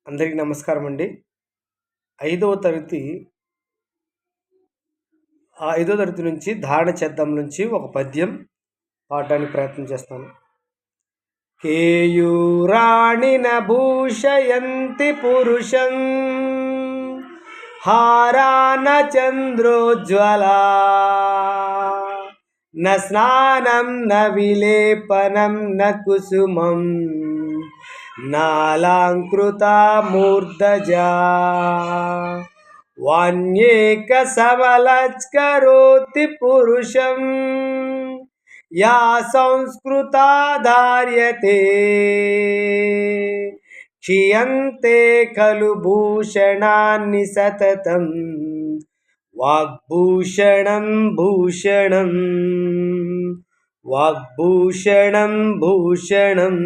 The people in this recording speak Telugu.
అందరికీ నమస్కారం అండి. ఐదవ తరగతి ఐదో తరగతి నుంచి ధారణ చేద్దాం నుంచి ఒక పద్యం పాడడానికి ప్రయత్నం చేస్తాను. కేయూరాణిన భూషయంతి పురుషం హారాన చంద్రోజ్వలా న స్నానం న విలేపనం న కుసుమం నాలాంకృతా మూర్ధజా వాన్యేక సమలస్కరోతి పురుషం యా సంస్కృతా ధార్యతే క్షీయంతే ఖలు భూషణాన్ని సతతం వాగ్భూషణం భూషణం వాగ్భూషణం భూషణం